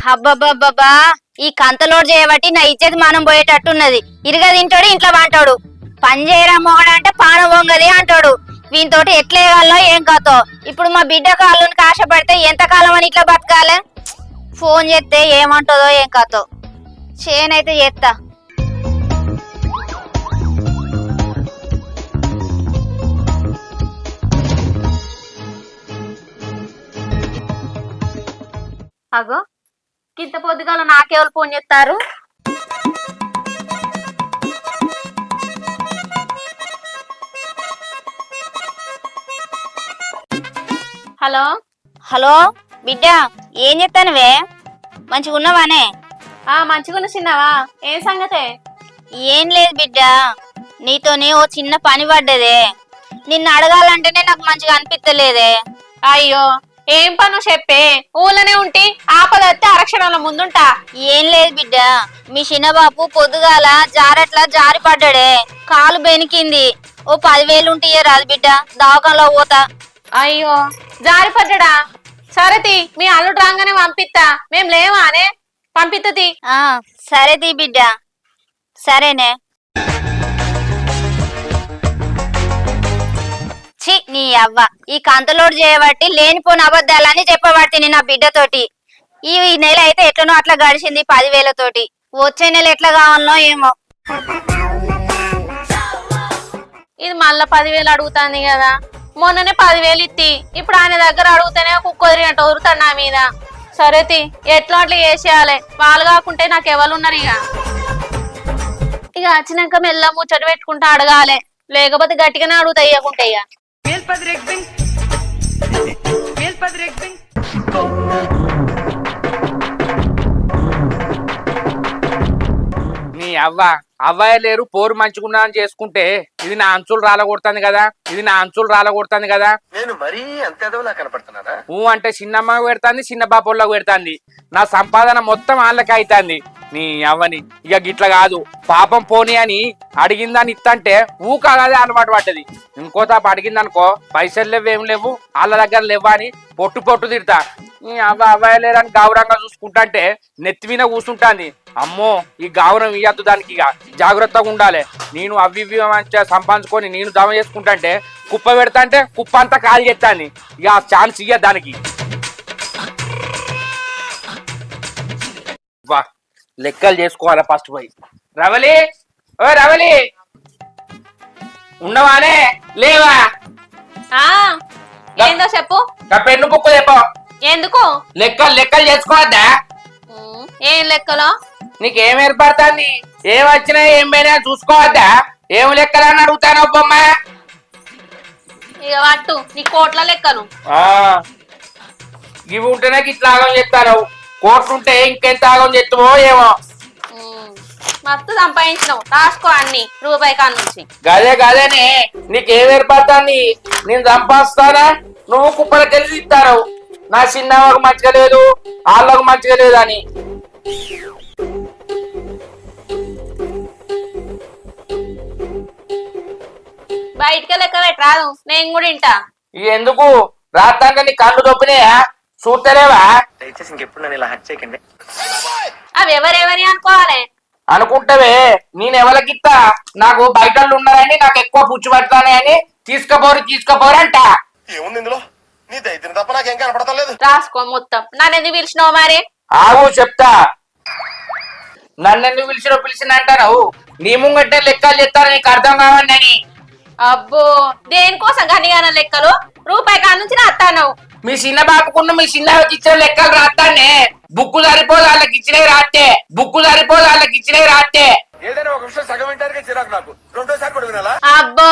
అబ్బబ్బబ్బబ్బా ఈ కంతలోడు చేయబట్టి నా ఇజ్జత్ మానం పోయేటట్టున్నది. ఇరుగ తింటాడు, ఇంట్లో వంటాడు. పని చేయరా మొగడు అంటే పానం వంగది అంటాడు. వీనితోటి ఎట్లేగాలో ఏం కాతో. ఇప్పుడు మా బిడ్డ కాళ్ళని కాశపడితే ఎంతకాలం అని ఇట్లా బతకాలే. ఫోన్ చేస్తే ఏమంటుందో ఏం కాతో. చేనైతే చేస్తా. అగో ఇంత పొద్దుగాల నాకెవరు ఫోన్ చేస్తారు? హలో హలో బిడ్డ, ఏం చెప్తానువే? మంచిగా ఉన్నావానే? మంచిగున్న చిన్నవా. ఏం సంగతే? ఏం లేదు బిడ్డ, నీతోనే ఓ చిన్న పని పడ్డదే. నిన్ను అడగాలంటేనే నాకు మంచిగా అనిపించలేదే. అయ్యో ఏం పను చెప్పే. ఊళ్ళనే ఉంటి ఆపదత్తే అరక్షణాల ముందుంటా. ఏం లేదు బిడ్డ, మీ చిన్నబాబు పొద్దుగాల జారట్లా జారి పడ్డాడే, కాలు బెనికింది. ఓ 10,000 ఉంటే రాదు బిడ్డ, దవాఖానలో పోతా. అయ్యో జారిపడ్డా? సరేతి, మీ అల్లుడు రాగానే పంపిస్తా. మేం లేవానే? పంపిత్తది. సరేది బిడ్డ. సరేనే. చి నీ అవ్వ, ఈ కంతలోడు చేయబట్టి లేనిపోని అబద్ధాలని చెప్పబడుతుంది నా బిడ్డతోటి. ఈ నెల అయితే ఎట్లనో అట్లా గడిచింది 10,000 తోటి. వచ్చే నెల ఎట్లా కావాలనో ఏమో. ఇది మళ్ళా 10,000 అడుగుతాంది కదా. మొన్ననే 10,000 ఇత్తి, ఇప్పుడు ఆయన దగ్గర అడుగుతేనే కుక్కదిరినట్టు వదురుతాడు నా మీద. సరేతి, ఎట్లా అట్లా చేసేయాలి. వాళ్ళు కాకుంటే నాకు ఎవరు ఉన్నారు? ఇక వచ్చినాక మెల్ల ముచ్చట పెట్టుకుంటా అడగాలి. లేకపోతే గట్టిగానే అడుగుతా ఇయ్యకుంటే. నీ అవ్వయ్య లేరు, పోరు మంచుకున్నా అని చేసుకుంటే ఇది నా అంచులు రాలగొడుతుంది కదా. నేను మరీ అంత ఎదవలా కనపడుతున్నారా? అంటే చిన్నమ్మ పెడుతుంది, చిన్న బాపోళ్ళకు పెడుతుంది. నా సంపాదన మొత్తం వాళ్ళకి అవుతుంది. నీ అవ్వని ఇక గిట్ల కాదు. పాపం పోనీ అని అడిగిందని ఇత్తంటే ఊకాగదే అలవాటు పడ్డది. ఇంకో తాప అడిగిందనుకో, పైసలు లేవు ఏం లేవు, వాళ్ళ దగ్గర లేవా అని పొట్టు తిడతా. నీ అవ్వయ్య లేరని గౌరవంగా చూసుకుంటా నెత్తి మీద కూర్చుంటాంది. అమ్మో, ఈ గౌరవం ఇయ్యద్దు దానికి, ఇక జాగ్రత్తగా ఉండాలి. నేను అవి మంచిగా సంపాదించుకొని నేను దమ చేసుకుంటా కుప్ప పెడతా అంటే కుప్ప అంతా కాలు చేస్తాను. ఇక ఆ ఛాన్స్ ఇయ్యద్దు దానికి. వా, లెక్కలు చేసుకోవాలి ఫస్ట్ పోయి. రవలి, ఓ రవలి, ఉన్నవానే లేవా? ఏందో చెప్పు. పెన్ను బుక్కు చెప్పు. ఎందుకు? లెక్కలు చేసుకోవద్దా? ఏం లెక్కలో? నీకేం ఏర్పడుతుంది? ఏం వచ్చినా ఏం పోయినా చూసుకోవద్దా? ఏం లెక్కలని అడుగుతాను బొమ్మ. ఇక పట్టు నీ కోట్ల లెక్కను. ఇవి ఉంటేనే ఇట్లా ఆగం చెప్తాను. కోట్లు ఉంటే ఇంకెంత ఆగం చెప్తావో ఏమో. మస్తు సంపాదించినావు, రాసుకో అన్ని రూపాయి కాడ నుంచి. గదేనే నీకేం ఏర్పడుతుంది? నేను సంపాదిస్తానా, నువ్వు కుప్పలకి వెళ్ళి ఇస్తాను. నా చిన్నవాకు మంచిగా లేదు, వాళ్ళకు మంచిగా లేదు అని. బయటకే లెక్క పెట్టరాదు, నేను కూడా ఇంటా. ఎందుకు రాత్రంగా నీ కళ్ళు దొప్పినాయా? చూస్తలేవా? దయచేసి ఇంకెప్పుడు నన్ను ఇలా హట్ చేయకండి. అవి ఎవరెవరి అనుకోవాలి అనుకుంటావే. నేను ఎవరికిస్తా? నాకు బయట ఉన్నారని, నాకు ఎక్కువ పుచ్చు పడతానే అని తీసుకోపోరంట. ఏముంది ఇందులో? నీ దైత్యం తప్ప నాకేం కనపడతలేదు. రాసుకో మొత్తం. నన్ను ఎందుకు పిలిచినావు మరి? ఆగు చెప్తా. నన్ను ఎందుకు పిలిచిన అంటావు? నీ ముంగట్టే లెక్కలు చెప్తాను, నీకు అర్థం కావండి అని. అబ్బో, దేనికోసం గనిగాన లెక్కలు? రూపాయి కాడ నుంచి రాస్తాను. మీ చిన్న బాబుకున్న మీ చిన్నకి ఇచ్చిన లెక్కలు రాస్తానే. బుక్కు సరిపోదు వాళ్ళకి ఇచ్చినవి రాస్తే. ఏదైనా ఒక విషయం సగం వింటానికి చిరాకు నాకు. రెండోసారి కూడా వినాలా? అబ్బో,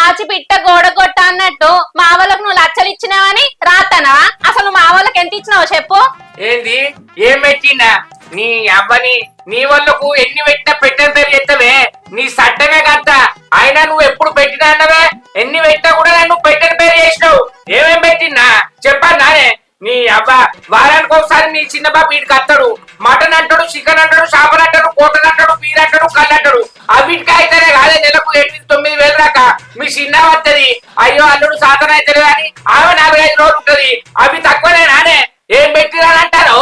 ఆచి పిట్ట గోడ కొట్ట అన్నట్టు మా వాళ్ళకు నువ్వు లచ్చలు ఇచ్చినావని రాస్తానా? అసలు నువ్వు మా వాళ్ళకి ఎంత ఇచ్చినావో చెప్పు. ఏంది? ఏం పెట్టినా? నీ అవ్వని నీ వాళ్ళకు ఎన్ని పెట్టినా పెట్టిన పేరు చెప్తావే. నీ సట్టమే కత్త. అయినా నువ్వు ఎప్పుడు పెట్టినా అన్నవే. ఎన్ని పెట్టినా కూడా నువ్వు పెట్టిన పేరు చేసినావు. ఏమేం పెట్టినా చెప్పాను నానే. నీ అవ్వ వారానికి ఒకసారి నీ చిన్న బాబు వీటికి అత్తాడు. మటన్ అంటాడు, చికెన్ అంటాడు, చేపలు అంటాడు, కోటలు అంటాడు, పీర అంటాడు, కళ్ళు అంటాడు. అవిటికి అయితేనే కాదే నెలకు 8,000-9,000 దాకా మీ చిన్న వస్తుంది. అయ్యో అల్లుడు సాధన అయితే అని ఆమె 4-5 రోజులు ఉంటది. అవి తక్కువనే నానే. ఏం పెట్టిరానంటారు?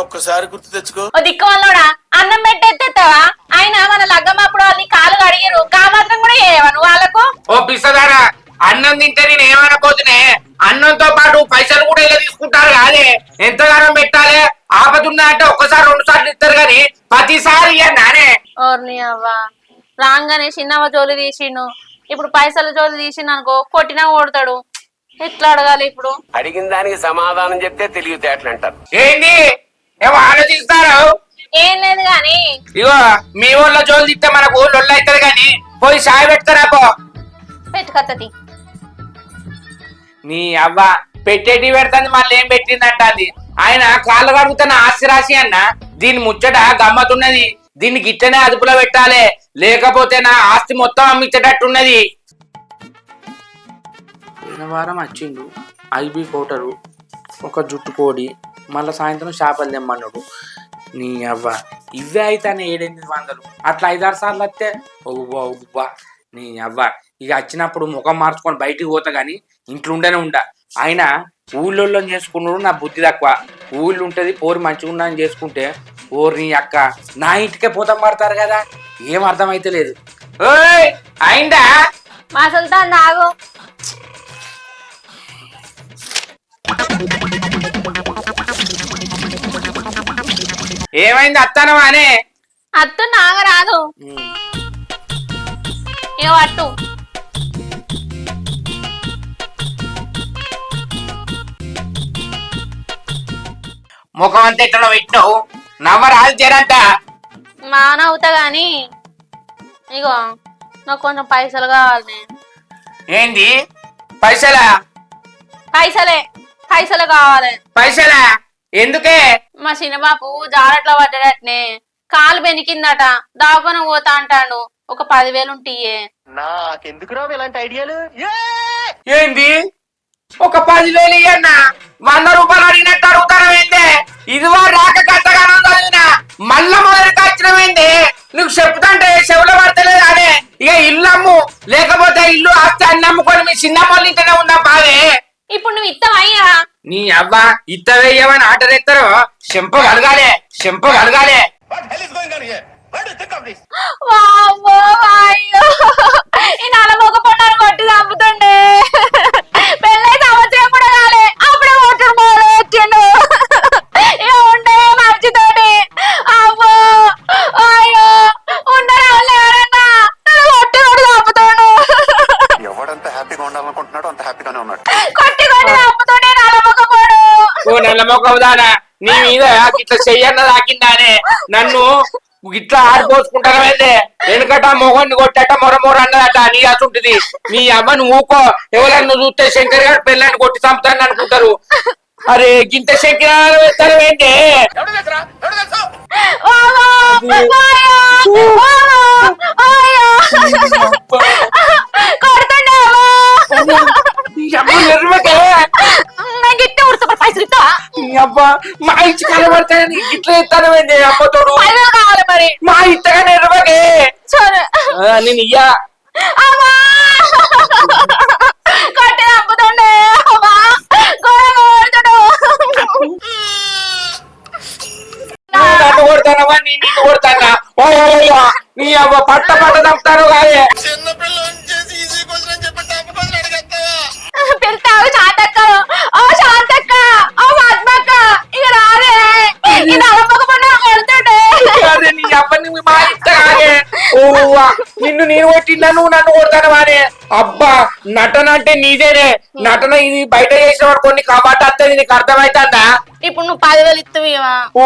ఒక్కసారి గుర్తు తెచ్చుకో. ఓ దిక్కు వల్లోడా అన్నం పెట్టెత్తేస్తావా? ఆయన మన లగ్గం అప్పుడు వాళ్ళని కాలు అడిగారు కా మాత్రం కూడా చేయవా నువ్వు వాళ్ళకు? ఓ పిసదారా, అన్నం తింటే నేను ఏమనపోతునే, అన్నంతో పాటు పైసలు కూడా ఇలా తీసుకుంటారు కాదే. ఎంతగానో పెట్టాలి, ఆపదున్నా అంటే ఒక్కసారి 2 సార్లు ఇస్తారు కానీ ప్రతిసారి నానే. ఓర్ని అవ్వా, రాగానే చిన్నవ జోలు తీసిండు, ఇప్పుడు పైసల జోలు తీసిండు అనుకో కొట్టినా కొడతాడు. ఎట్లా అడగాలి ఇప్పుడు? అడిగిన దానికి సమాధానం చెప్తే తెలివితేటలు అంటారు. ఏంది ఏమో ఆలోచిస్తారు? ఏం లేదు గాని ఇగో మీ ఊళ్ళో జోలు తిస్తే మనకు లొల్లు అవుతుంది కానీ పోయి సాయి పెడతారా పో. పెట్టుకత్తది నీ అవ్వ పెట్టేటి పెడతాంది, మళ్ళీ ఏం పెట్టిందంటాంది. ఆయన కాళ్ళు కడుగుతున్న ఆస్తి రాసి అన్న, దీని ముచ్చట గమ్మతున్నది, దీన్ని గిట్టనే అదుపులో పెట్టాలి, లేకపోతే నా ఆస్తి మొత్తం అమ్మించేటట్టున్నది. పోయిన వారం వచ్చిండు ఐబీ కోటరు, ఒక జుట్టు కోడి, మళ్ళీ సాయంత్రం చేపలు తెమ్మన్నాడు. నీ అవ్వ ఇవే అయితేనే 700-800, అట్లా 5-6 సార్లు వస్తే ఒవ్వా ఒవ్వా. నీ అవ్వ ఇక వచ్చినప్పుడు ముఖం మార్చుకొని బయటికి పోతా గానీ ఇంట్లో ఉండనే ఉండ. ఆయన ఊళ్ళో చేసుకున్నాడు, నా బుద్ధి తక్కువ. ఊళ్ళో ఉంటది పోరు మంచిగా ఉండని చేసుకుంటే ఓర్ని అక్క నా ఇంటికే పోతాం పడతారు కదా, ఏం అర్థమైతే లేదు. ఓయ్ అయిందా? మా సుల్తాన్ తాగు. ఏమైంది అత్తానవా అనే? అత్తు నాగరాదు ఏ అట్టు. ముఖం అంతా ఎట్లా పెట్టినావు, నవ్వరాదు చేరంట. మానవుతా గాని ఇగో నాకు కొంచెం పైసలు కావాలి. ఏంది పైసలా? పైసలే పైసలు కావాలి. పైసలా ఎందుకే? మా చిన్నబాబు జారట్లా పడ్డాడట్నే, కాలు బెనికిందట, దావకన పోతా అంటాడు. ఒక 10,000 ఉంటియే. నాకెందుకు రావు ఇలాంటి ఐడియాలు? ఏంది ఒక 10,000 ఇయ్యన్నా? 100 రూపాయలు అడిగినట్టు అడుగుతాను ఏందే? ఇది వారు రాక కట్టగానం చదివినా మళ్ళా మొదటికి వచ్చినవేంది? నువ్వు చెప్తాంటే చెవులో పడతలేదు అనే. ఇక ఇల్లు అమ్ము, లేకపోతే ఇల్లు ఆస్తి అన్ని అమ్ముకొని మీ చిన్నమ్మోళ్ళ ఇంటనే ఉందా బాధే. ఇప్పుడు నువ్వు ఇత్తవయ్యా? నీ అవ్వ ఇత్తవేయమని ఆర్డర్ ఎత్తారో చెంప కలగాలే, చెంప కలగాలే. What hell is going on here? What do you think of this? వామ్మో, అయ్యో, ఈ నలమొక పొన్నాను కొట్టి చంపుతుండే. పెళ్ళై సంవత్సరం కూడా కాలే, అప్పుడే కొట్టుడు మొదలెట్టిండు. ఇక ఉండే మంచితోటి. అమ్మో అయ్యో, ఉండరా ఎవరన్నా నన్ను కొట్టి కొట్టి చంపుతాడు. ఎవడంత హ్యాపీగా ఉండాలనుకుంటున్నాడో అంత హ్యాపీగానే ఉన్నాడు. కొట్టి కొట్టి చంపుతుండే నలమొక పొడు. ఓ నల్లమొక్కవుదానా, నీ మీద ఇట్లా చెయ్యన్న తాకిందానే, నన్ను ఇట్లా ఆడిపోసుకుంటానైతే. వెనుకట మొగన్ని కొట్టట మొరమొర అన్నదట, నీ అసుంటిది. నీ అమ్మను ఊకో, ఎవరన్నా చూస్తే శంకర్ గారు పెళ్ళని కొట్టి చంపుతాను అనుకుంటారు. అరే గింత శంకర్ వేస్తారు ఏంటి? ఎవడు తెలుసురా? ఎవడు తెలుసు? గిట్ట ఉడతా పైసలు ఇస్తావా? అబ్బా మా ఇచ్చి కనబడతాయని ఇట్లా ఎత్తానమైంది అమ్మతోడు. కావాలి మరి. మా ఇత్తగానే ఎర్రవకే సరే నేను ఇయ్యా. కొట్టి చంపుతుండే. నన్ను కొడతానవా, నిన్ను కొడతానా? నీ అవ్వ పట్ట పట్ట చంపుతాను కాదే. చిన్న పిల్లని చేసి ఈజీ క్వశ్చన్ అని చెప్పి టఫ్ క్వశ్చన్ అడిగేస్తావా? పిలుతావు శాంతక్క, ఓ శాంతక్క, ఓ పద్మక్క, ఇక రాదే. ఈ నలమొక పొన్నాను కొడుతుండే. అదే నీ అవ్వని మా ఇత్త కాదే. ఓవ్వా నిన్ను నేను కొట్టినా నువ్వు నన్ను కొడతానవానే. అబ్బా నటన అంటే నీదేనే నటన. ఇది బయట చేసిన వాడు కొన్ని కాబట్టి వస్తుంది, నీకు అర్థమైతుందా? ఇప్పుడు నువ్వు 10,000 ఇస్తావేమా? ఓ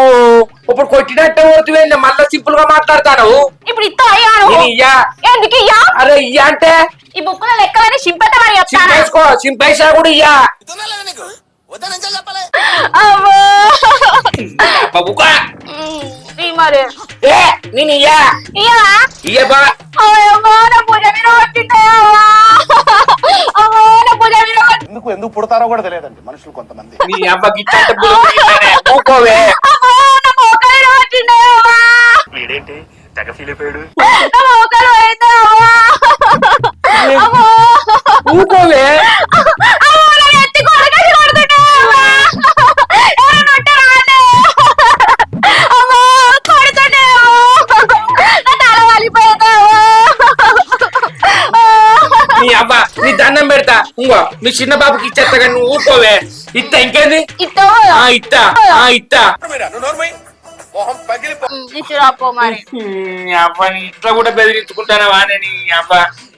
ఇప్పుడు కొట్టినట్టే ఓడుతుంది, మళ్ళా సింపుల్ గా మాట్లాడతాను. ఇప్పుడు ఇస్తావయ్యాను. నేను ఇయ్యా. ఎందుకు ఇయ్యా? అరే ఇయ్యా అంటే ఈ బుక్కుల లెక్కలని చింపేస్తామని చెప్తాను. చింపేసుకో, చింపేసా కూడా ఇయ్యా. ఇస్తున్నాలేదా నీకు? వద్దని ఎంత చెప్పాలి? అమ్మో. బాబుకా మరి ఏ నేను ఇయ్యా. ఇయ్యవా? ఇయ్యబా. అమ్మో, నా భుజ మీద కొట్టిండే. అమ్మో, నా భుజ మీద ఎందుకు పుడతారో కూడా తెలియదండి మనుషులు కొంతమంది. నీ అబ్బ గిట్ట ఊకోవే. అమ్మో, నా మోకాలు మీద కొట్టిండే. వీడేంటి తెగ ఫీల్ అయిపోయాడు? నా మోకాలు పోయిందే. అమ్మో ఊకోవే. అమ్మో, నా ఎత్తి కొడకేసి కొడుతుండే. ఎవరైనా ఉంటే రాండి. దండం పెడతా ఇంకో మీ చిన్న బాబుకి ఇచ్చేస్తా కానీ నువ్వు ఊరుకోవే. ఇత్తా ఇంకేంది ఇస్తావు ఇత్తా ఇత్తా. నువ్వు నోర్మై మొహం పగిలి ఇచ్చిరాపో మరి. అవ్వని ఇట్లా కూడా బెదిరించుకుంటానా వానే నీ అవ్వ.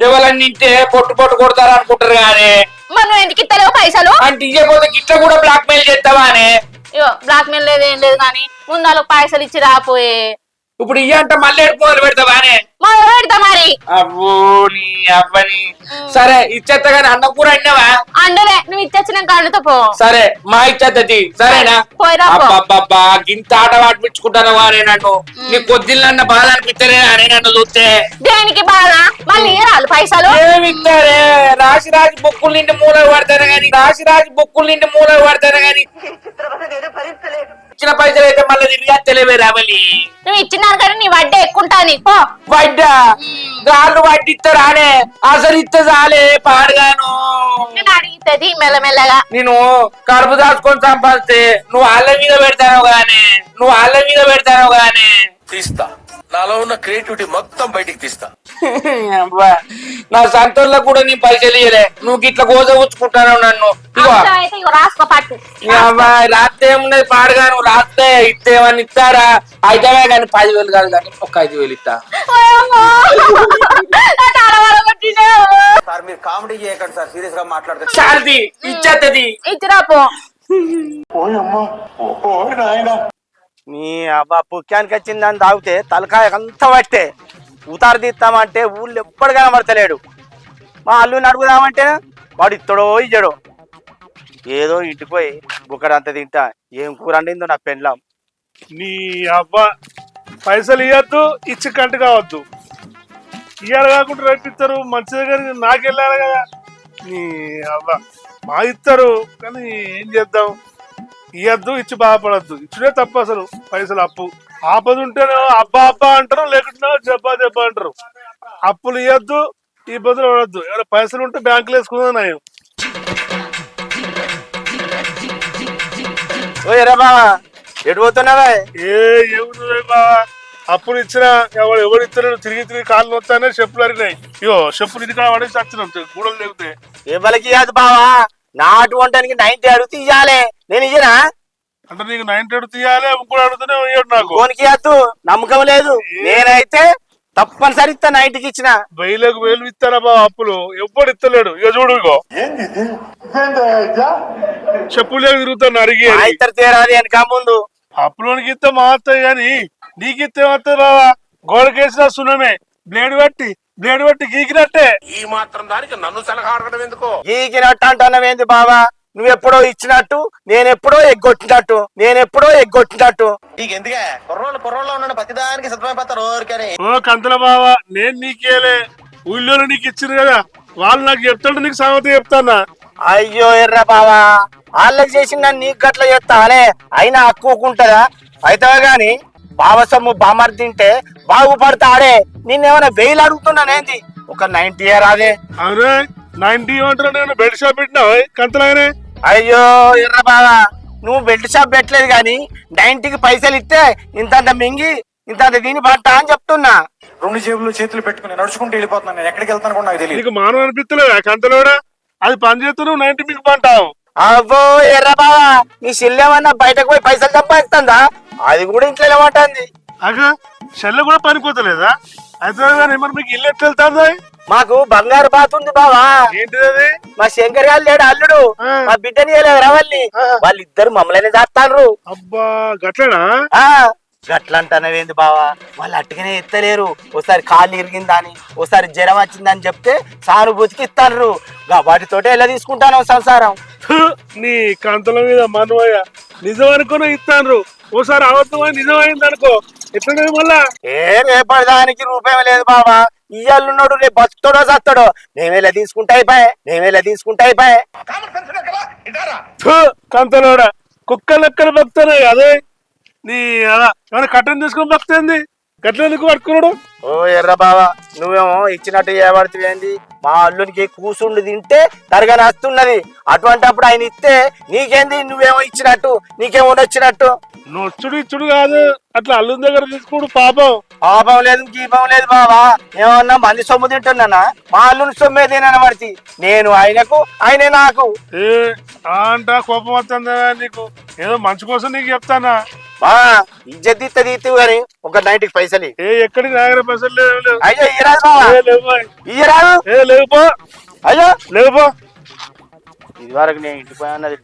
ఎవరన్నా నింటే పొట్టు పొట్టు కొడతారు అనుకుంటారు కానీ మరి నువ్వు ఎందుకు ఇస్తలేవు పైసలు? అంటే ఇయ్యపోతే ఇట్లా కూడా బ్లాక్ మెయిల్ చేస్తావానే. ఇగో బ్లాక్ మెయిల్ లేదు ఏం లేదు కానీ ముందు వాళ్ళకి పైసలు ఇచ్చి రాపోయే. ఇప్పుడు ఇయ్య అంటే మళ్ళీ ఎడుపు మొదలు పెడతావానే. మొదలు పెడతా మరి. అవ్వో నీ అవ్వని. సరే ఇచ్చేస్తా గానీ అన్నం కూర అన్నావా? అండలే నువ్వు ఇచ్చొచ్చినాక అండుతో పో. సరే మా ఇచ్చేద్దది సరేనా? పోయిరా పో. అబ్బబ్బబ్బా గింత ఆట పాటిపించుకుంటాను వానే నన్ను. నీ కొద్దిల్లన్న బాధ అనిపిస్తలే అని నన్ను చూస్తే. దేనికి బాగా మళ్ళీ ఇయ్యరాలు పైసలు? ఏమిస్తారే రాశి రాశి బొక్కులు నిండి మూలకు పడతాను గాని ఇచ్చిన పైసలు అయితే మళ్ళీ తిరిగి తెలివే రావాలి. నువ్వు ఇచ్చినారు కానీ నీ వడ్డీ ఎక్కుంటాని పో. వడ్డా గాళ్ళు వడ్డిస్తారానే అసలు ఇస్తే చాలే పాడుగాను. నేను అడిగితది మెల్లమెల్లగా. నేను కడుపు దాచుకొని సంపాదిస్తే నువ్వు వాళ్ళ మీద పెడతావు గానే తీస్తా. నాలో ఉన్న క్రియేటివిటీ మొత్తం బయటికి తీస్తా. అబ్బా, నా సంతోషంలో కూడా నీ పైసలు ఇయ్యలే. నువ్వు ఇట్లా గోజ ఉంచుకుంటాను నన్ను. ఇగో అయితే ఇగో రాసుకో పట్టు. రాస్తే ఏమున్నది పాడుగాను. రాస్తే ఇస్తేమని ఇస్తారా? అయితే కానీ 10,000 కాదు కానీ ఒక 5,000 ఇస్తా. సార్ మీరు కామెడీ చేయకండి సార్, సీరియస్ గా మాట్లాడుతున్నారు. శాంతి ఇచ్చేత్తది. ఇచ్చిరాపో. నీ అబ్బా పుక్యానికి వచ్చిందని తాగితే తలకాయ అంతా పట్టే ఉతారు తీస్తామంటే ఊళ్ళో ఎప్పుడు కనబడతలేడు. మా అల్లుని అడుగుదామంటే వాడు ఇత్తడో ఇయ్యడో. ఏదో ఇంటికి పోయి బుక్కడంత తింటా. ఏం కూర అండిందో నా పెండ్లాం. నీ అబ్బా పైసలు ఇవ్వద్దు, ఇచ్చి కంటు కావద్దు. ఇయ్యాలి కాకుండా రేపిస్తారు. మంచి దగ్గర నాకెళ్ళాలి కదా. నీ అబ్బా మా ఇస్తారు కానీ ఏం చేద్దాం. ఇవ్వద్దు, ఇచ్చి బాధపడద్దు. ఇచ్చుడే తప్పు. అసలు పైసలు అప్పు ఆపద ఉంటేనే అబ్బా అంటారు, లేకుంటే జబ్బా అంటారు. అప్పులు ఇవ్వద్దు, ఇబ్బందులు పడద్దు. ఎవరైనా పైసలు ఉంటే బ్యాంకులో వేసుకుందాం నయం. ఓ ఎరా బావా ఎటు పోతున్నావా? ఏముంది బావా, అప్పులు ఇచ్చినా ఎవరు ఇస్తారు. తిరిగి కాళ్ళు వస్తానే చెప్పులు అరిగినాయి. ఇగో చెప్పులు ఇది పడేసి వచ్చినాం గూడలు లేకపోతే. ఎవరికి ఇవ్వదు బావా. నాటు వంటానికి 90 అడుగుతూ ఇయ్యాలే. నేను ఇయ్యనా? అంటే నీకు 90 అడుగు తీయాలి, ఇంకోటి అడుగుతూనే ఇయ్యడు నాకు. కోనికి ఇవ్వద్దు, నమ్మకం లేదు. నేనైతే తప్పనిసరి ఇస్తా. 90కి ఇచ్చిన 1000 ఇస్తారా బాబా అప్పులు? ఎవ్వడు ఇస్తలేడు. ఇక చూడు, ఇగో చెప్పులే తిరుగుతాను అడిగి. ఇద్దరు తేరాది వెనక ముందు. అప్పులోనికి ఇస్తే మాత్తాయి గాని నీకు ఇస్తే మాత్రం బాబా. గోడకేసిన సున్నమే బ్లేడ్ పట్టి గీకినట్టే. ఈ మాత్రం దానికి నన్ను సలహా అడగడం ఎందుకో? గీకినట్టు అంటున్నావేంది బావా? నువ్వెప్పుడో ఇచ్చినట్టు, నేనెప్పుడో ఎగ్గొట్టినట్టు. నీకెందుకే కుర్రోళ్ళు ఉన్నాడు, ప్రతిదానికి సిద్ధమైపోతారు. ఓ కంతల బావా, నేను నీకేలే. ఊళ్ళో నీకు ఇచ్చింది కదా, వాళ్ళు నాకు చెప్తాడు, నీకు సామెత చెప్తానా. అయ్యో ఎర్ర బావా, వాళ్ళకి చేసిన నీకు గట్ల చెప్తానే. అయినా హక్కుకుంటదా? అయితే గాని బావ సొమ్ము బామర్ తింటే బాగుపడతాడే. నిన్నేమైనా 1000 అడుగుతున్నానేంది? ఒక 90 రాదే. అరే 90 ఏమంటారా? నేను బెడ్ షాప్ పెట్టినావు కంతలాగానే. అయ్యో ఎర్ర బావా, నువ్వు బెల్ట్ షాప్ పెట్టలేదు గాని 90కి పైసలు ఇస్తే ఇంతంత మింగి ఇంతంత దీని పట్ట అని చెప్తున్నా. 2 జేబులు చేతులు పెట్టుకుని నడుచుకుంటూ వెళ్ళిపోతున్నాను. నేను ఎక్కడికి వెళ్తాను కూడా నాకు తెలియదు. నీకు మానవ అనిపిస్తలేదా కంతలోడా? అది పని చేస్తూ నువ్వు 90 మీకు పంటావు. అవ్వో ఎర్ర బావా, నీ చెల్లెమన్నా బయటకు పోయి పైసలు సంపాదిస్తుందా? అది కూడా ఇంట్లో ఏమంటుంది. అగా చెల్లె కూడా పనిపోతలేదా? అయితే కానీ మరి మీకు ఇల్లు ఎట్లా వెళ్తాందా? మాకు బంగారు బాత్ ఉంది బావా. ఏంటిది అది? మా శంకర్ గారు లేడు అల్లుడు, మా బిడ్డని వాళ్ళిద్దరు మమ్మల్ని చేస్తాను. అబ్బా గట్లనా? గట్లంటానవేంది బావా? వాళ్ళు అట్టుగానే ఎత్తలేరు. ఓసారి కాళ్ళు ఇరిగిందని, ఓసారి జ్వరం వచ్చిందని చెప్తే సానుభూతికి ఇస్తారు. వాటితోటే ఎలా తీసుకుంటాను సంసారం. నీ కంతల మీద మనవయ్య నిజం అనుకుని ఇస్తాను. ఓసారి అబద్ధమని నిజమైంది అనుకో, ఎట్లా మళ్ళా? రేపటిదానికి రూపాయి లేదు బావా. ఇయ్యాలున్నాడు, రేపు బతుకుతాడో చస్తాడో. మేమేలా తీసుకుంటా అయిపోయా. కంతలోడా కుక్క లెక్కలు బతుకుతానే అదే. నీ అలా ఏమైనా కట్టని తీసుకొని బతుకుతుంది. గట్ల ఎందుకు పట్టుకున్నాడు? ఓ ఎర్ర బావా నువ్వేమో ఇచ్చినట్టు చేయబడుతుంది. మా అల్లునికి కూసుండి తింటే తరగని వస్తున్నది. అటువంటిప్పుడు ఆయన ఇస్తే నీకేంది, నువ్వేమో ఇచ్చినట్టు నీకేమో వచ్చినట్టు. నొచ్చుడు ఇచ్చుడు కాదు, అట్లా అల్లుని దగ్గర తీసుకోడు పాపం. పాపం లేదు గీపం లేదు బావా. ఏమన్నా మంది సొమ్ము తింటున్నానా? మా అల్లుని సొమ్మే తినబడి నేను ఆయనకు, ఆయనే నాకు. ఏ అంట కోపం వస్తుందా నీకు? ఏదో మంచి కోసం నీకు చెప్తానా. ఇజ్జత్ తీత్తు గాని ఒక 90 పైసలు. ఏ ఎక్కడికి నా దగ్గర పైసలు లేవు. అయ్యో ఇయ్యరాదు బావా, ఇయ్యరాదు. ఏ లేవుపో, అయ్యో లేవుపో. ఇది వరకు నేను ఇంటికి పోయాన్నది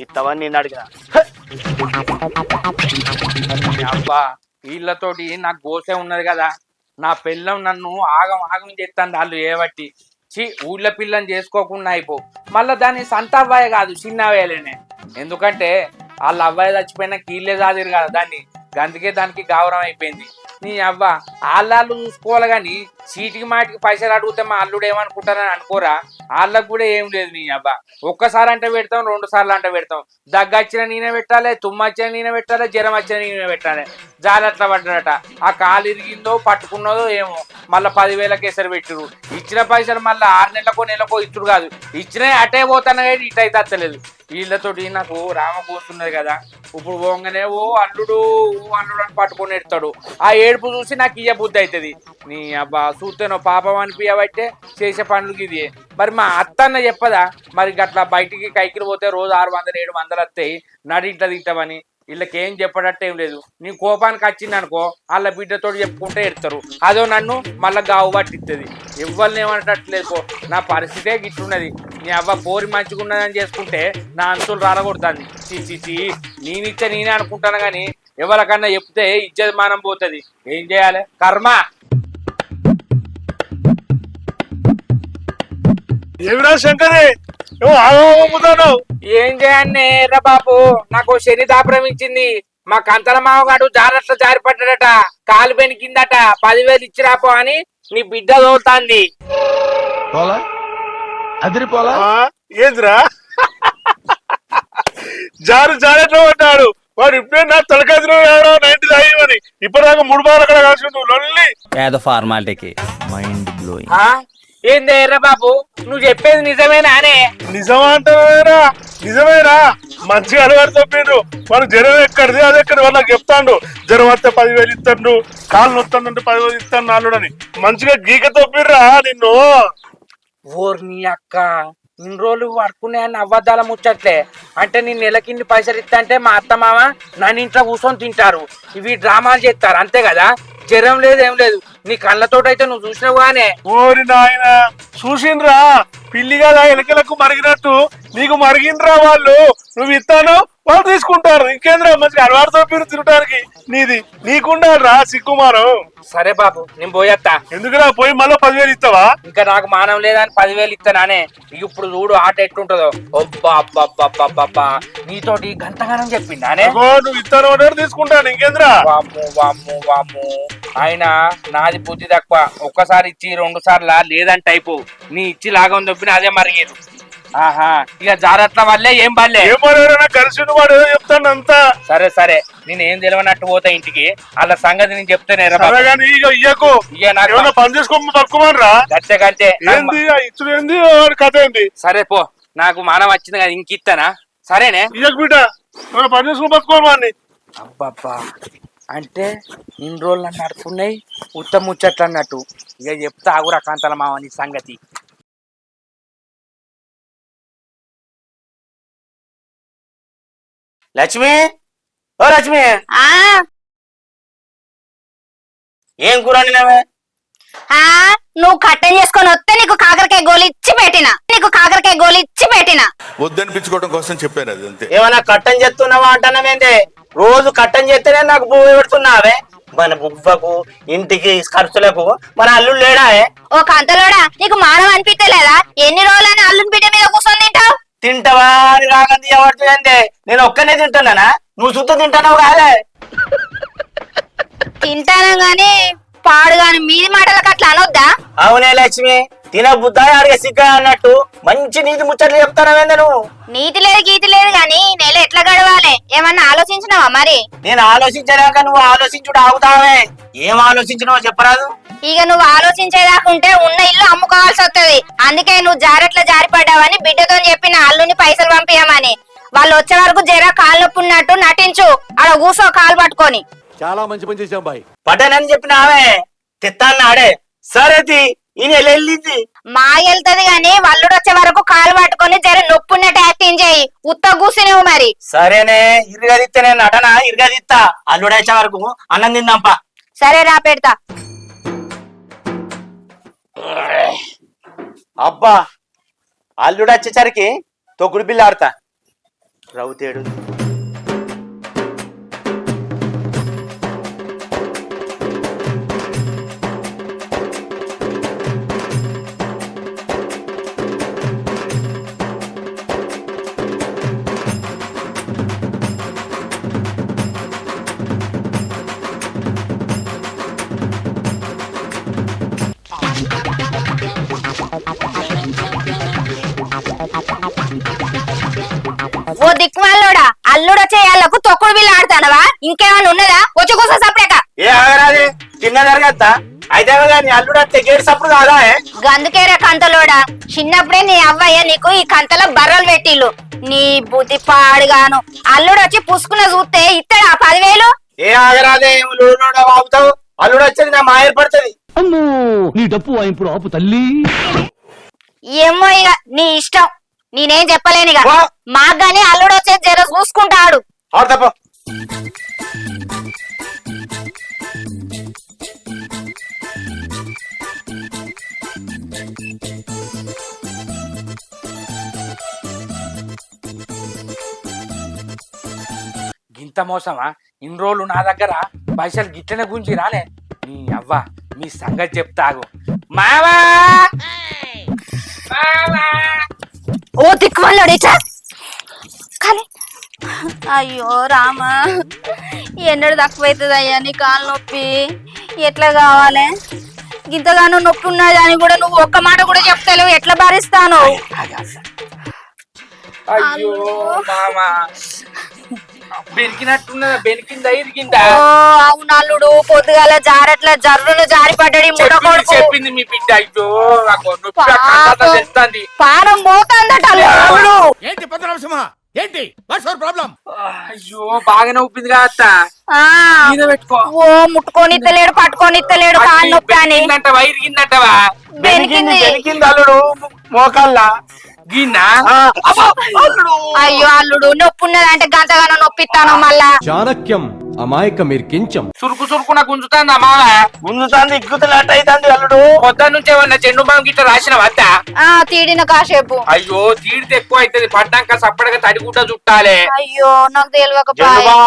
ఇత్తవని నేను అడిగిన. అబ్బా వీళ్ళతోటి నాకు గోసే ఉన్నది కదా. నా పిల్లం నన్ను ఆగం ఆగం చేస్తాను వాళ్ళు ఏబట్టి. ఊళ్ళ పిల్లని చేసుకోకుండా అయిపో. మళ్ళీ దాన్ని సంత అవ్వాయి కాదు, చిన్న అవ్వాయిలేనే. ఎందుకంటే వాళ్ళ అవ్వాయి చచ్చిపోయినా కీళ్ళే చాదిరు కదా దాన్ని. అందుకే దానికి గౌరవం అయిపోయింది. నీ అవ్వ వాళ్ళు చూసుకోవాలి కానీ చీటికి మాటికి పైసలు అడిగితే మా అల్లుడు ఏమనుకుంటారని అనుకోరా? వాళ్ళకు కూడా ఏం లేదు. నీ అవ్వ ఒక్కసారి అంటే పెడతాం, 2 సార్లు అంటే పెడతాం. దగ్గు వచ్చిన నేనే పెట్టాలి, తుమ్మ వచ్చిన నేనే పెట్టాలి, జ్వరం వచ్చిన నేనే పెట్టాలి. జాలట్లా పడ్డాడట. ఆ కాలు ఇరిగిందో పట్టుకున్నదో ఏమో మళ్ళీ 10,000 కేసరి పెట్టిరు. ఇచ్చిన పైసలు మళ్ళీ 6 నెలలకో నెలకో ఇచ్చుడు కాదు. ఇచ్చినా అటే పోతాను కానీ ఇటు అయితే అత్తలేదు. వీళ్ళతోటి నాకు రామ కూస్తున్నది కదా. ఇప్పుడు పోగానే ఓ అల్లుడు అని పట్టుకొని ఎడతాడు. ఆ ఏడుపు చూసి నాకు ఇయ్య బుద్ధి అవుతుంది. నీ అబ్బా చూస్తేనో పాపం అనిపించబట్టే చేసే పనులకి ఇది. మరి మా అత్త అన్న చెప్పదా మరి గట్లా బయటికి కైకిలు పోతే రోజు 600-700 వస్తాయి, నడి ఇంట్లో తింటామని? వీళ్ళకేం చెప్పడట్టు ఏం లేదు. నీ కోపానికి వచ్చింది అనుకో వాళ్ళ బిడ్డతో చెప్పుకుంటే ఎడతారు. అదో నన్ను మళ్ళీ గావు పట్టిస్తుంది. ఎవరిని ఏమనట్లేదు. నా పరిస్థితే గిట్టున్నది. నీ అవ్వ పోరి మంచిగా ఉన్నదని చేసుకుంటే నా అంతులు రాలగొడుతుంది. చీ నేనిచ్చే నేనే అనుకుంటాను కానీ ఎవరికన్నా చెప్తే ఇజ్జత్ మానం పోతుంది. ఏం చేయాలి? కర్మ. ఏమిరా శంకరి, ఆగముతాను. ఏం చేయండి ఎర్ర బాబు, నాకు శని దాపరం ఇచ్చింది. మా కంతల మామగాడు జారట్ల జారిపడ్డాడట, కాలు బెనికిందట. 10,000 ఇచ్చిరాపో అని నీ బిడ్డ తోలుతాంది. ఏంద్రా జారెట్లా పడ్డాడు వాడు? ఇప్పుడే నా తలకాయ 90 తాగివని ఇప్పటిదాకా 3 బార్లు అక్కడ కలిసి లొల్లి ఏదో ఫార్మాలిటీకి మైండ్ బ్లోయింగ్. ఏంది ఎర్ర బాబు, నువ్వు చెప్పేది నిజమేనా? అనే నిజమా అంటారా? నిజమేరా, మంచిగా అలవాటు తప్పిండ్రు. వాడు జ్వరం ఎక్కడిది అది ఎక్కడ వాళ్ళకి చెప్తాండు. జ్వరం వస్తే 10,000 ఇస్తాడు, కాళ్ళు నొత్తానంటే 10,000 ఇస్తాను నాలుడని మంచిగా గీక తప్పిర్రా నిన్ను. ఓర్ నీ అక్క, ఇన్ని రోజులు పడుకున్నాయని అబద్ధాల ముచ్చట్లే. అంటే నేను నెలకిన్ని పైసలు ఇస్తా అంటే మా అత్త మామ నన్ను ఇంట్లో కూర్చొని తింటారు, ఇవి డ్రామాలు చేస్తారు అంతే కదా. జ్వరం లేదు ఏం లేదు. నీ కళ్ళతోటైతే నువ్వు చూసినావు గానే. ఓరి నాయన చూసిండ్రా, పిల్లి కదా ఎలకలకు మరిగినట్టు నీకు మరిగిండ్రా వాళ్ళు. నువ్వు ఇస్తాను వాళ్ళు తీసుకుంటారు. ఇంకేంద్రా మంచిగా అలవాటుతో మీరు తినడానికి. నీకుండారా సిక్కుమారం. సరే బాబు నేను పోయేస్తా. ఎందుకురా పోయి మళ్ళీ 10,000 ఇస్తావా? ఇంకా నాకు మానం లేదని 10,000 ఇస్తానానే. ఇప్పుడు చూడు ఆట ఎట్టుంటదో. అబ్బా నీతోటి గంటగానం చెప్పిండానే. నువ్వు ఇస్తాను తీసుకుంటాను. ఇంకేంద్రా వామ్ము ఆయన నాది బుద్ధి తక్కువ. ఒక్కసారి ఇచ్చి 2 సార్లు లేదంటే అయిపో. నీ ఇచ్చి లాగం దొబ్బిన అదే మరిగేది. ఆహా ఇక జాగ్రత్త వల్లే ఏం పర్లే. కలిసి వాడు చెప్తాను అంతా. సరే నేను తెలియనట్టు పోతా ఇంటికి. వాళ్ళ సంగతి నేను చెప్తానే. పని చేసుకోమని పట్టుకోమనరా. గంటే ఇచ్చుడు ఏంది కథ ఏంది? సరే పో, నాకు మానం వచ్చింది కదా ఇంక ఇస్తానా? సరేనే ఇయ్యకు బిడ్డ, పని చేసుకుని పట్టుకోమని. అబ్బబ్బా అంటే ఇన్ని రోజులు నన్ను నడుపున్నాయి ఉత్తమ ముచ్చట్లు అన్నట్టు. ఇక చెప్తా ఆగురా కాంతల మావని సంగతి. లక్ష్మి, ఓ లక్ష్మి, ఏం కూర వండినావే? నువ్వు కట్టం చేసుకొని వస్తే నీకు కాకరకాయ గోలు ఇచ్చి పెట్టినా. వద్దనిపించుకోవడం కోసం చెప్పాను అది అంతే. ఏమన్నా కట్టం చేస్తున్నావా అంటున్నావేంటే? రోజు కట్టం చేస్తేనే నాకు భూమి పెడుతున్నావే. మన బువ్వకు ఇంటికి ఖర్చులకు మన అల్లుడు లేడా? ఓ కంతలోడా, నీకు మానం అనిపించలేదా? ఎన్ని రోజులని అల్లుని బిడ్డ మీద కూర్చొని తింటావు? తింటావా అని రాగం తీయబడుతుందంటే నేను ఒక్కనే తింటున్నానా? నువ్వు సుత్త తింటావు కాదే? తింటాను గాని పాడుగాని మీది మాటలకు అట్లా అనొద్దా? అవునే లక్ష్మి, తిన బుద్ధ అడిగే సిగ్గా అన్నట్టు మంచి నీతి ముచ్చట్లు చెప్తానవేంద నువ్వు. నీతి లేదు గీతి లేదు గాని నెల ఎట్లా గడవాలి ఏమన్నా ఆలోచించినావా మరి? నేను ఆలోచించలేక నువ్వు ఆలోచించుడు ఆగుతావే. ఏం ఆలోచించినావో చెప్పరాదు? ఇక నువ్వు ఆలోచించేదాకుంటే ఉన్న ఇల్లు అమ్ముకోవాల్సి వస్తుంది. అందుకే నువ్వు జారట్ల జారిపడ్డావని బిడ్డతో చెప్పిన అల్లుని పైసలు పంపించమని. వాళ్ళు వచ్చే వరకు జర కాలు నొప్పి ఉన్నట్టు నటించు. అలా కూసో కాలు పట్టుకొని. చాలా మంచి పని చేశాం బాయ్. పడ్డానని చెప్పిన ఆమె తెత్తాన్నాడే. సరేది ఈయన వెళ్ళింది. మాగెళ్తది గాని వల్లుడు వచ్చే వరకు కాలు పట్టుకొని జర నొప్పి ఉన్నట్టు యాక్టింగ్ చేయి. ఉత్త కూసినేవు మరి. సరేనే ఇరుగదిత్తేనే నటన ఇరుగదిత్తా. అల్లుడు వచ్చే వరకు అన్నం తిందాంపా. సరే రా పెడతా. అబ్బా అల్లుడు వచ్చేసరికి తొక్కుడు బిల్లు ఆడతా. రౌతేడు ఓ దిక్కుమాలోడా, అల్లుడు వచ్చే వాళ్ళకు తొక్కుడు బిల్లు ఆడతానవా? ఇంకేమైనా ఉన్నదా? వచ్చి కూసో సపరేక. ఏ ఆగరాది తిన్న జరగద్దా? అయితే కానీ అల్లుడు అంటే గేడు సప్పుడు కాదా? గందుకేరే కంతలోడా, చిన్నప్పుడే నీ అవ్వయ్య నీకు ఈ కంతలో బర్రలు పెట్టిల్లు. నీ బుద్ధి పాడుగాను. అల్లుడు వచ్చి పుసుకున్న చూస్తే ఇస్తాడా 10,000? ఏ ఆగరాదే బాగుతావు. అల్లుడు వచ్చేది నా మా ఏర్పడుతుంది. నీ డప్పు వాయింపుడు ఆపు తల్లి. ఏమో ఇక నీ ఇష్టం, నేనేం చెప్పలేను. ఇక మాకు గాని అల్లుడు వచ్చేది జర చూసుకుంటాడు. ఆడు తప్ప. గింత మోసమా? ఇన్ని రోజులు నా దగ్గర పైసలు గిట్లనే గుంజి రాలే. నీ అవ్వ మీ సంగతి చెప్తాగు. మావా ఓ దిక్కుమల్లాడు కానీ అయ్యో రామా, ఎన్నడు తక్కువైతుంది అయ్యా నీ కాలు నొప్పి. ఎట్లా కావాలి? ఇంతగానో నొప్పి ఉన్నది అని కూడా నువ్వు ఒక్క మాట కూడా చెప్తలేవు. ఎట్లా భరిస్తాను? అయ్యో మామా, బెనికినట్టున్నదా? బెనికిందా ఇరిగిందా? ఓ అవును అల్లుడు, పొద్దుగాల జారట్ల జర్రును జారి పడ్డాడు ముడకొడుకు. చెప్పింది మీ బిడ్డ. అయ్యో నాకు నొప్పి తెలుస్తుంది. పానం పోతుందట అల్లుడు. ఏంటి పద్మనాభసింహ, ఏంటి వాట్స్ యువర్ ప్రాబ్లం? అయ్యో బాగానే ఊపింది కదా అత్త. ఆ, మీద పెట్టుకో. ఓ ముట్టుకొని ఇత్తలేడు, పట్టుకొని ఇత్తలేడు కాలు నొప్పి అని. ఇరిగిందంటవా? బెనికింది అల్లుడు మోకాళ్ళ గిన్నా. అయ్యో అల్లుడు, నొప్పి ఉన్నదంటే గంతగానో నొప్పిస్తాను మళ్ళా. చాణక్యం అమాయక మీర్కించం. సురుకు సురుకున గుంజుతాందా మావా? గుంజుతాంది ఇగ్గుతున్నట్టు అవుతుంది అల్లుడు. పొద్దు నుంచి ఏమన్నా చెండు బాం గిట్ట రాసిన వద్ద? ఆ తీడిన కాసేపు. అయ్యో తీడితే ఎక్కువ అవుతుంది. పడ్డాక సప్పడగా తడిగుడ్డ చుట్టాలే. అయ్యో నాకు తెలియక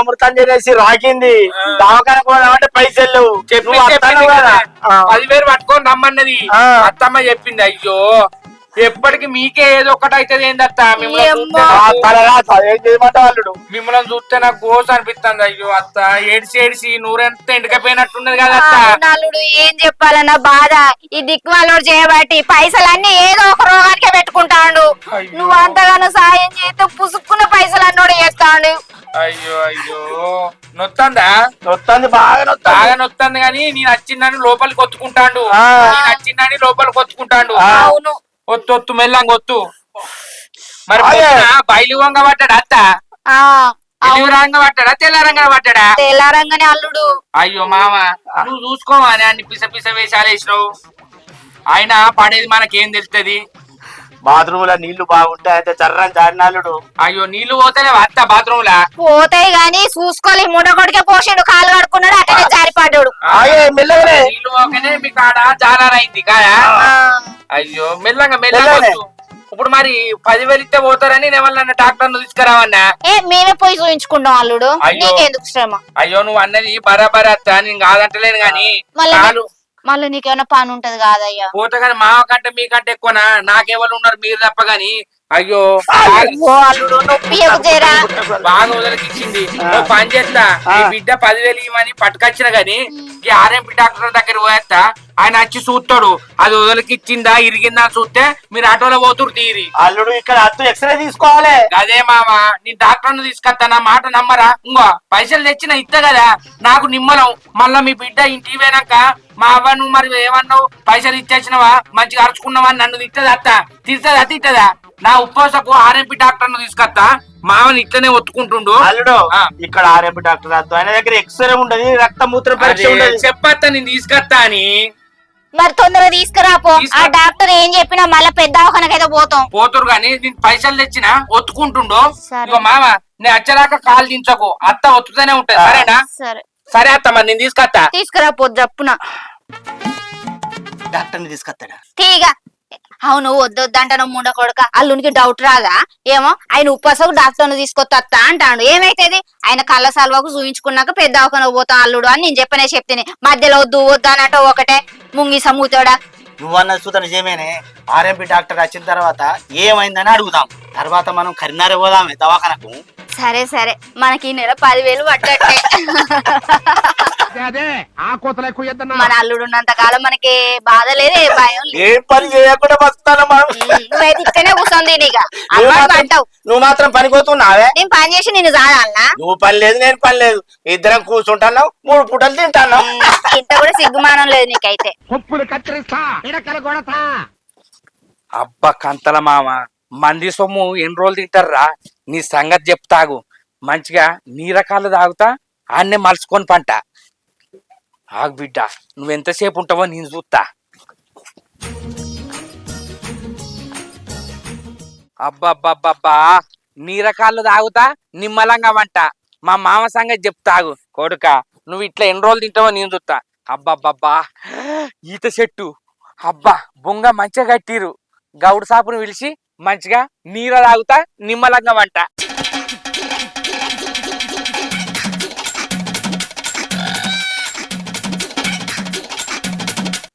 అమృతం చేసి రాకింది. దావకాన పోదామంటే పైసలు చెప్పి 10,000 పట్టుకొని రమ్మన్నది. అత్తమ్మ చెప్పింది. అయ్యో ఎప్పటికి మీకే ఏదో ఒకటి అవుతుంది ఏందత్త. మిమ్మల్ని చూస్తే నాకు గోస అనిపిస్తుంది. అయ్యో అత్త ఏడిసి ఏడిసి నూరెంత ఎండకపోయినట్టున్నది కదా అత్త. నలుడు ఏం చెప్పాలన్న బాధ. ఈ దిక్కుమాలోడు చేయబట్టి పైసలన్నీ ఏదో ఒక రోగానికే పెట్టుకుంటాడు. నువ్వు అంతగానో సాయం చేస్తే పుసుక్కున్న పైసలు అన్నోడు చేస్తాడు. అయ్యో అయ్యో నొత్తందా? నొత్తంది, బాగా బాగా నొత్తంది. కానీ నేను వచ్చిందని లోపలికి ఒత్తుకుంటాడు. నేను వచ్చిందని లోపలికి ఒత్తుకుంటాడు. అవును, ఒత్తు మెల్లంగా ఒత్తు. మరి బయలు వంగ పట్టాడా అత్త? రంగ పట్టాడా తెల్లారంగా పట్టాడా? తెల్లారంగానే అల్లుడు. అయ్యో మామ, నువ్వు చూసుకోవాలి. అన్ని పిస పిస వేషాలు వేసినావు. ఆయన పడేది మనకేం తెలుస్తుంది? బాత్రూమ్ లో నీళ్లు బాగుంటాయి చర్రని జారినాలుడు. అయ్యో నీళ్లు పోతేనే అత్త బాత్రూమ్ లా పోతాయి గాని చూసుకోవాలి. ముడగొడికే పోసిండు, కాలు కడుక్కున్నాడు, అటనే జారిపడ్డాడు. నీళ్లు పోకనే మీ కాడ జాలరైంది కాయా. అయ్యో మెల్లంగా మెల్లంగా. ఇప్పుడు మరి 10,000 ఇస్తే పోతారని ఏమన్నా డాక్టర్ తీసుకురావన్నా? మేమే పోయి చూయించుకుంటాం అల్లుడు, నీకెందుకు శ్రమ? అయ్యో నువ్వు అన్నది బరాబర్ అత్త, నేను కాదంటలేను గాని మళ్ళీ నీకేమైనా పని ఉంటది కాదయ్యా. పోతే గాని మా కంటే మీకంటే ఎక్కువనా? నాకెవరు ఉన్నారు మీరు తప్ప గాని. అయ్యో అల్లుడు నొప్పి బాగా వదలకిచ్చింది. పని చేస్తా, ఈ బిడ్డ 10,000 ఇవ్వమని పట్టుకొచ్చిన గాని ఈ ఆర్ఎంపీ డాక్టర్ దగ్గర పోయేస్తా. ఆయన వచ్చి చూస్తాడు. అది వదిలికిచ్చిందా ఇరిగిందా అని చూస్తే మీరు ఆటోలో పోతురు తీరి. అల్లుడు ఇక్కడ అత్తు ఎక్స్రే తీసుకోవాలి. అదే మామ నీ డాక్టర్ తీసుకొస్తా, నా మాట నమ్మరా? ఇంకో పైసలు తెచ్చిన ఇస్తా కదా నాకు నిమ్మలం. మళ్ళా మీ బిడ్డ ఇంటికి పోయినాక మా అవ్వ నువ్వు మరి ఏమన్నావు, పైసలు ఇచ్చేసినవా, మంచిగా అరుచుకున్నావా అని నన్ను తిట్టదా అత్త? తిట్టదా? నా ఉప్పోసకు ఆర్ఎంపీ డాక్టర్ తీసుకొస్తా. మామని ఇట్లనే ఒత్తుకుంటుండు. అల్లుడు ఇక్కడ ఆర్ఎంపీ డాక్టర్ అద్దు, ఆయన దగ్గర ఎక్స్రే ఉండదు, రక్తమూత్ర పరీక్ష ఉండదు. చెప్పత్తా నేను తీసుకొస్తా అని. మరి తొందరగా తీసుకురాపో. ఆ డాక్టర్ ఏం చెప్పినా మళ్ళీ పెద్ద దవాఖానకైతే పోతురు గాని నేను పైసలు తెచ్చిన ఒత్తుకుంటుండు. సరే. ఇగో మామ నేను వచ్చేదాకా కాలు దించకు, అత్త ఒత్తుతూనే ఉంటది. సరేనా? సరే అత్త, మరి నేను తీసుకొస్తా. తీసుకురాపో జప్పున. డాక్టర్ తీసుకొస్తాడా? తీగా అవును వద్దొద్దంటాను ముండ కొడుక. అల్లునికి డౌట్ రాదా ఏమో? ఆయన ఉప్పాసకు డాక్టర్ తీసుకొస్తా అంటాడు. ఏమైతుంది? ఆయన కళ్ళ సల్వకు చూయించుకున్నాక పెద్ద దవాఖాన పోతాం అల్లుడు అని నేను చెప్తేనే మధ్యలో వద్దు వద్దానంటే ఒకటే ముంగిస మూతాడా. నువ్వన్న సూతన చేయమేనే. ఆర్ఎంపీ డాక్టర్ వచ్చిన తర్వాత ఏమైందని అడుగుదాం. తర్వాత మనం కరీంనగర్ పోదామే దవాఖానకు. సరే మనకి ఈ నెల 10,000 పట్టట్టే. మన అల్లుడు ఉన్నంత కాలం మనకి బాధ లేదు, ఏ భయం లేదు. ఏ పని చేయకుండా బతుకుతాను మనం. నువ్వైతే ఇక్కడనే కూర్చొని నీగా అంటావు. నువ్వు మాత్రం పని పోతున్నావే. నేను పని చేసి నేను చాలన్నా? నువ్వు పని లేదు నేను పని లేదు, ఇద్దరం కూర్చుంటున్నావు, 3 పూటలు తింటాను. ఇంత కూడా సిగ్గుమానం లేదు నీకైతే. అబ్బా కంతల మామ, మంది సొమ్ము ఎన్ని రోజులు తింటారా? నీ సంగతి చెప్తాగు. మంచిగా నీ రకాలు తాగుతా, ఆన్నే మలుచుకొని పంట. ఆగు బిడ్డ, నువ్వెంతసేపు ఉంటావో నేను చూస్తా. అబ్బబ్బబ్బబ్బా, నీ రకాలు తాగుతా, నిమ్మలంగా వంట. మా మామ సంగతి చెప్తాగు. కొడుక నువ్వు ఇట్లా ఎన్ని రోజులు తింటావో నేను చూస్తా. అబ్బబ్బబ్బా, ఈత చెట్టు అబ్బా బొంగ మంచిగా కట్టిరు. గౌడు సాపును పిలిచి మంచిగా నీర తాగుతా, నిమ్మలంగా వంట.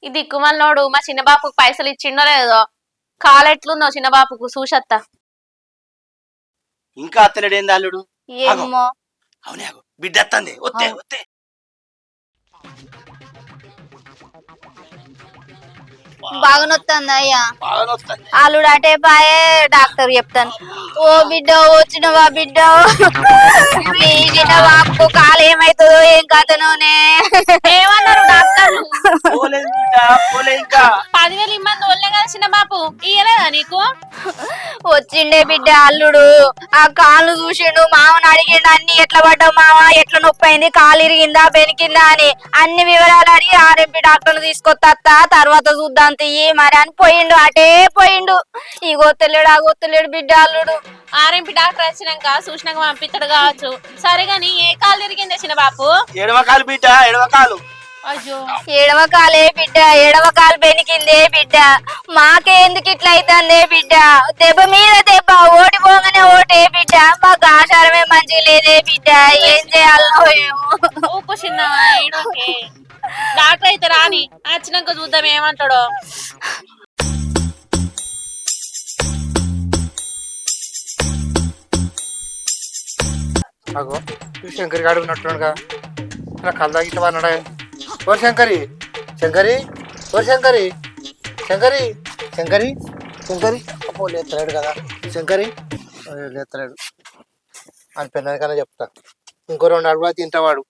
ఈ దిక్కుమల్లోడు మా చిన్న బాపుకు పైసలు ఇచ్చిండో లేదో. కాలెట్లుందో చిన్న బాపుకు చూసత్తా. ఇంకా అత్తలేడు ఏంది అల్లుడు? ఏమో అవునే బిడ్డ అత్తంది. వస్తే బాగా నొత్తంది అయ్యా. బాగా వస్తుంది. అల్లుడు అటే పాయే డాక్టర్ చెప్తాను. ఓ బిడ్డ వచ్చినవా బిడ్డ, నీ చిన్న బాబు కాలు ఏమైతుందో ఏం కథనోనే. ఏమన్నారు డాక్టర్? పోలేదు బిడ్డ, పోలే ఇంకా. 10,000 ఇమ్మంది ఓన్లే కదా చిన్న బాపు, ఇయ్యలేదా నీకు? వచ్చిండే బిడ్డ అల్లుడు. ఆ కాళ్ళు చూసిండు, మామని అడిగిండు అన్ని ఎట్లా పడ్డావు మామ, ఎట్లా నొప్పి అయింది, కాలు ఇరిగిందా బెనికిందా అని అన్ని వివరాలు అడిగి ఆర్ఎంపీ డాక్టర్ తీసుకొస్తా, తర్వాత చూద్దాం తీయి మరి అని పోయిండు. అటే పోయిండు. ఈ గొత్తలేడు ఆ గొత్తలేడు బిడ్డ అల్లుడు. ఆర్ఎంపీ డాక్టర్ వచ్చినాక చూసినాక పంపిస్తాడు కావచ్చు. సరే గాని ఏ కాలు తిరిగిందే చిన్న బాపు? ఎడమ కాలు బిడ్డ, ఎడమ కాలు. అయ్యో, ఎడమ కాలే బిడ్డ, ఎడమ కాలు బెనికిందే బిడ్డ. మాకే ఎందుకు ఇట్లా అవుతుందే బిడ్డ? దెబ్బ మీద దెబ్బ, ఓడిపోగానే ఓటే బిడ్డ. మాకు ఆచారమే మంచిగా లేదే బిడ్డ, ఏం చేయాలో ఏమో. ఊపు చిన్న ఈడోకే. డాక్టర్ అయితే రాని, వచ్చినాక చూద్దాం ఏమంటాడో. అగో శంకరి గాడు ఉన్నట్టుగా కల్దా గిట్ట అన్నాడా? ఓ శంకరి శంకరి ఓ శంకరి శంకరి శంకరి శంకరి అప్పో లేత్తలేడు కదా శంకరి, లేత్తలేడు అని పెన్నకన్నా చెప్తా. ఇంకో 2 అడుగులు తింటావాడు,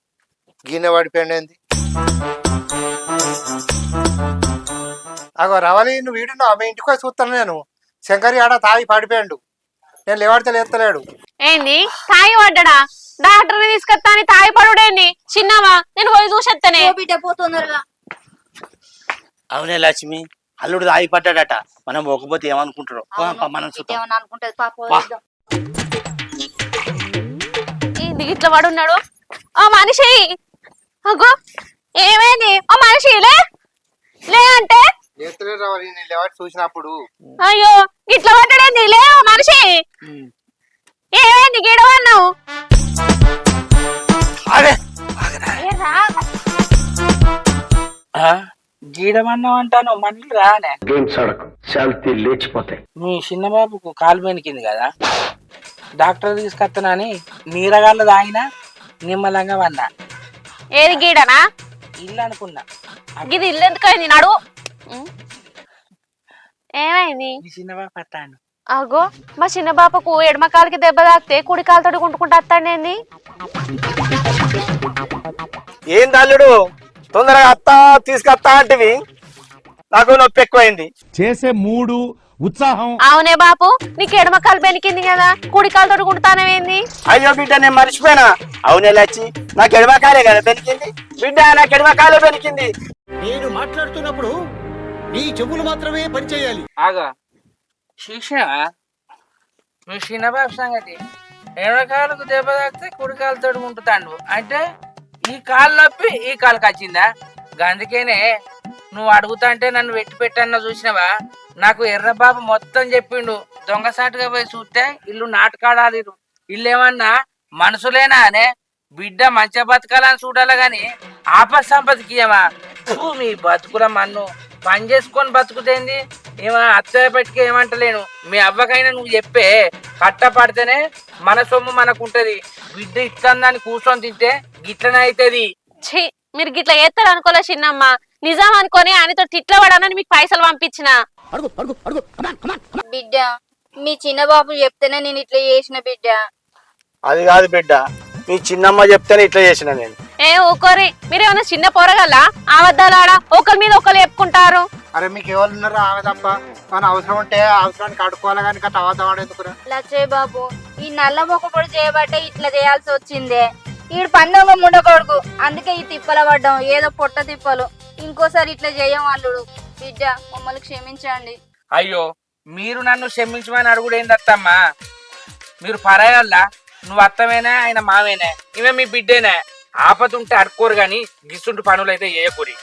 గిన్నె పడిపోయింది. అగో రావాలి, నువ్వు వీడున్నావు. ఆమె ఇంటికి వచ్చి చూస్తాను నేను. శంకరి ఆడ తాగి పడిపోయాడు, నేను లేవాడితే లేస్తలేడు. ఏంది తాగి పడ్డా? డాక్టర్ తీసుకొస్తా అని తాగి పడుడేంది? చిన్నవా, నేను పోయి చూసేస్తానే. బిడ్డ పోతుందరుగా. అవునే లక్ష్మి, అల్లుడు తాగి పడ్డాడట. మనం పోకపోతే ఏమనుకుంటారో మనం చూద్దాం. అనుకుంటది పాప. ఏంది ఇట్లా పడున్నాడు? ఆ మనిషి అగో ఏమైంది? ఆ మనిషి లే అంటే లేస్తలేడు రావాలి, నేను లేవాటి చూసినప్పుడు. అయ్యో ఇట్లా పడ్డాడేంది? లే మనిషి, ఏమైంది? గీడవన్నావు? గీడమన్నావు అంటాను, మళ్ళీ రానే. లేచిపోతాయి. మీ చిన్న బాబుకు కాలు బెనికింది కదా, డాక్టర్ తీసుకొస్తానని నీరగాళ్ళు తాగినా, నిమ్మలంగా వన్నా. ఏది గీడనా? ఇల్లు అనుకున్నా. ఇది ఇల్లు ఎందుకైంది నడు ఏమైంది అగో మా చిన్న బాపకు ఎడమ కాలికి దెబ్బ తాకితే కుడి కాలుతోటి గుంటుకుంటూ వస్తాడేంది ఏంది అల్లుడు తొందరగా అత్తా తీసుకొస్తా అంటివి నాకు నొప్పి ఎక్కువైంది. చేసే మూడు ఉత్సాహం అవునే బాపు నీకు ఎడమ కాలు బెనికింది కదా కుడి కాలుతోటి గుంటుతానవేంది అయ్యో బిడ్డ నేను మర్చిపోయినా. అవునే లచ్చి నాకు ఎడమకాలే కదా బెనికింది. బిడ్డ నాకు ఎడమకాలే బెనికింది. నేను మాట్లాడుతున్నప్పుడు నీ చెవులు మాత్రమే పనిచేయాలి. ఆగా శిక్షణ మీ చిన్నబాబు సంగతి ఎడకాలకు దెబ్బ తాకితే కుడి కాలుతో ఉంటుతాండు అంటే ఈ కాలు నొప్పి ఈ కాలుకి వచ్చిందా? అందుకేనే నువ్వు అడుగుతా అంటే నన్ను వెట్టి పెట్టన్న చూసినవా? నాకు ఎర్రబాబు మొత్తం చెప్పిండు. దొంగసాటుగా పోయి చూస్తే ఇల్లు నాటకాడాలి. ఇల్లు ఏమన్నా మనుషులేనా అనే బిడ్డ మంచిగా బతకాలని చూడాలి గాని ఆపద సంపదకియమా? మీ బతుకుల మన్ను పని చేసుకొని బతుకుతేంది? ఏమో అత్తయ్య పెట్టుకు ఏమంటలేను. మీ అవ్వకైనా నువ్వు చెప్పే కట్టపడితేనే మన సొమ్ము మనకుంటది. బిడ్డ ఇస్తుందని కూర్చొని తింటే గిట్లనే అవుతుంది. ఛీ మీరు గిట్లా చేస్తారు అనుకోలే చిన్నమ్మ. నిజం అనుకొని ఆయనతో తిట్ల పడానని మీకు పైసలు పంపించిన. బిడ్డ మీ చిన్న బాబు చెప్తేనే నేను ఇట్లా చేసిన బిడ్డ. అది కాదు బిడ్డ, మీ చిన్నమ్మ చెప్తేనే ఇట్లా చేసిన నేను. ఏ ఊకోరి మీరేమన్నా చిన్న పోరగల్లా ఆవద్దాలాడ ఒకరి మీద ఒకరు చెప్పుకుంటారు. అరే మీకు ఎవరు ఉన్నారా ఆమె తప్ప మన అవసరం ఉంటే అవసరానికి అడుకోవాలి కానీ కట్ట అవద్దాం ఎందుకురా? లచ్చయ్య బాబు ఈ నల్ల మొక్క పొడి చేయబట్టే ఇట్లా చేయాల్సి వచ్చిందే. ఈడు పండుగ ముండకొడుకు అందుకే ఈ తిప్పల పడ్డాం. ఏదో పొట్ట తిప్పలు. ఇంకోసారి ఇట్లా చేయం అల్లుడు. బిడ్డ మమ్మల్ని క్షమించండి. అయ్యో మీరు నన్ను క్షమించమని అడుగుడు ఏందత్తమ్మా? మీరు పరాయల్లా. నువ్వు అత్తమేనా ఆయన మావేనా? ఇవే మీ బిడ్డేనా? ఆపతుంటే అడుకోరు గాని గిసుంటు పనులు అయితే చేయకూరి.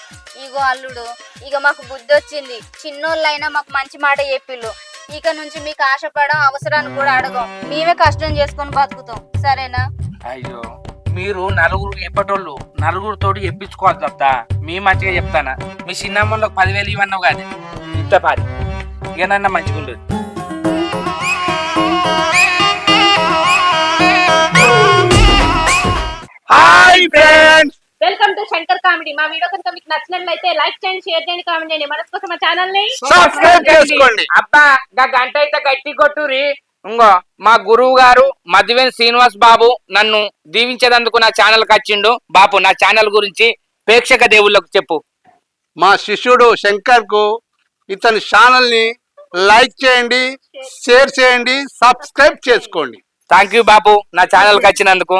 ఇగో అల్లుడు ఇక మాకు బుద్ధి వచ్చింది. చిన్నోళ్ళైనా మాకు మంచి మాట చెప్పిళ్ళు. ఇక నుంచి మీకు ఆశపడం అవసరాన్ని కూడా అడగం. మేమే కష్టం చేసుకొని బతుకుతాం. సరేనా? అయ్యో మీరు నలుగురు చెప్పటోళ్ళు నలుగురితోటి చెప్పించుకోవాలి తప్ప మీ మంచిగా చెప్తానా? మీ చిన్నమ్మలకు 10,000 ఇవన్నావు కానీ ఇంత పారి ఇక నన్న మంచిగా ఉండదు. Hi friends, welcome to Shankar comedy. మా వీడియో కనుక మీకు నచ్చినట్లయితే లైక్ చేయండి, షేర్ చేయండి, కామెంట్ చేయండి. మనసు కోసం మా ఛానల్ ని సబ్స్క్రైబ్ చేసుకోండి. అబ్బా గంట అయితే గట్టి కొట్టురి. ఇంకో మా గురువు గారు మధ్యవేన్ శ్రీనివాస్ బాబు నన్ను దీవించేందుకు నా ఛానల్ కి వచ్చిండు. బాబు నా ఛానల్ గురించి ప్రేక్షక దేవుళ్ళకు చెప్పు. మా శిష్యుడు శంకర్ కు ఇతని ఛానల్ ని లైక్ చేయండి, షేర్ చేయండి, సబ్స్క్రైబ్ చేసుకోండి. థ్యాంక్ యూ బాబు నా ఛానల్ కి వచ్చినందుకు.